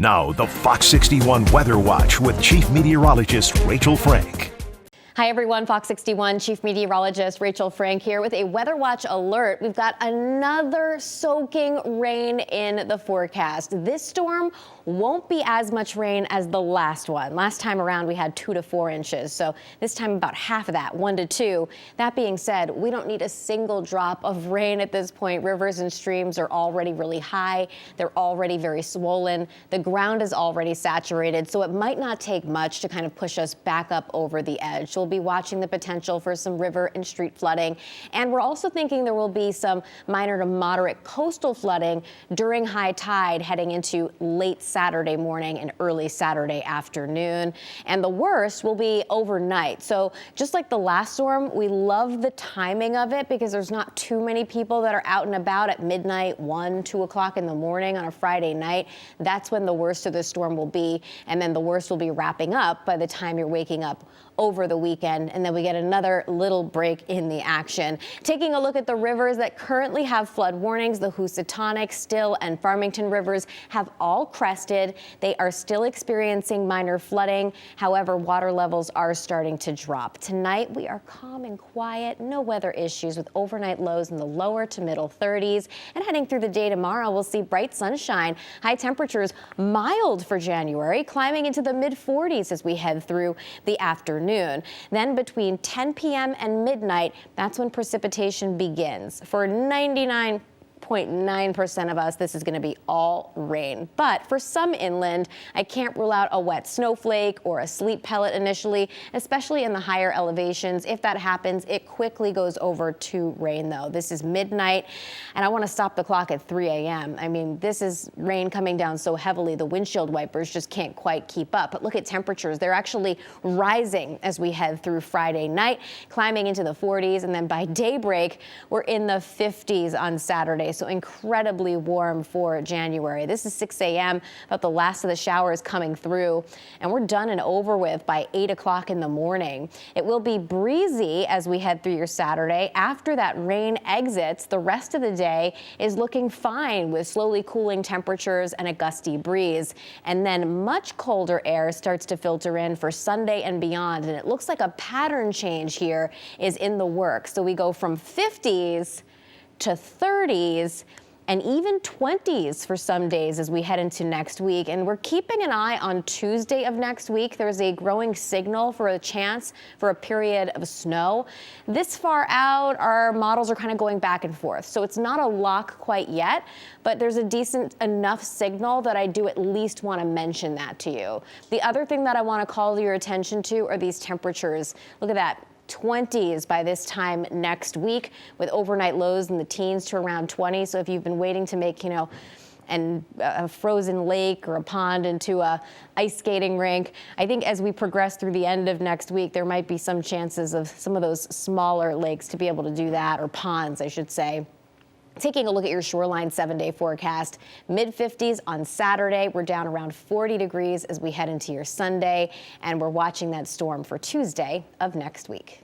Now, the Fox 61 Weather Watch with Chief Meteorologist Rachel Frank. Hi everyone, Fox 61 Chief Meteorologist Rachel Frank here with a Weather Watch alert. We've got another soaking rain in the forecast. This storm won't be as much rain as the last one. Last time around we had 2 to 4 inches, so this time about half of that, 1 to 2. That being said, we don't need a single drop of rain at this point. Rivers and streams are already really high. They're already very swollen. The ground is already saturated, so it might not take much to kind of push us back up over the edge. So we'll be watching the potential for some river and street flooding. And we're also thinking there will be some minor to moderate coastal flooding during high tide heading into late Saturday morning and early Saturday afternoon. And the worst will be overnight. So just like the last storm, we love the timing of it because there's not too many people that are out and about at midnight, 1, 2 o'clock in the morning on a Friday night. That's when the worst of the storm will be. And then the worst will be wrapping up by the time you're waking up over the weekend, and then we get another little break in the action. Taking a look at the rivers that currently have flood warnings, the Housatonic, Still, and Farmington rivers have all crested. They are still experiencing minor flooding. However, water levels are starting to drop. Tonight, we are calm and quiet, no weather issues with overnight lows in the lower to middle 30s. And heading through the day tomorrow, we'll see bright sunshine, high temperatures mild for January, climbing into the mid 40s as we head through the afternoon. Then between 10 p.m. and midnight, that's when precipitation begins. For 99.9% of us, this is going to be all rain. But for some inland, I can't rule out a wet snowflake or a sleet pellet initially, especially in the higher elevations. If that happens, it quickly goes over to rain, though. This is midnight, and I want to stop the clock at 3 a.m. I mean, this is rain coming down so heavily, the windshield wipers just can't quite keep up. But look at temperatures. They're actually rising as we head through Friday night, climbing into the 40s, and then by daybreak, we're in the 50s on Saturday. So incredibly warm for January. This is 6 a.m., but the last of the showers coming through, and we're done and over with by 8 o'clock in the morning. It will be breezy as we head through your Saturday. After that rain exits, the rest of the day is looking fine with slowly cooling temperatures and a gusty breeze. And then much colder air starts to filter in for Sunday and beyond, and it looks like a pattern change here is in the works. So we go from 50s to 30s and even 20s for some days as we head into next week. And we're keeping an eye on Tuesday of next week. There's a growing signal for a chance for a period of snow. This far out, our models are kind of going back and forth. So it's not a lock quite yet, but there's a decent enough signal that I do at least want to mention that to you. The other thing that I want to call your attention to are these temperatures. Look at that. 20s by this time next week with overnight lows in the teens to around 20. So if you've been waiting to make, a frozen lake or a pond into a ice skating rink, I think as we progress through the end of next week, there might be some chances of some of those smaller lakes to be able to do that, or ponds, I should say. Taking a look at your shoreline 7-day forecast, mid 50s on Saturday. We're down around 40 degrees as we head into your Sunday, and we're watching that storm for Tuesday of next week.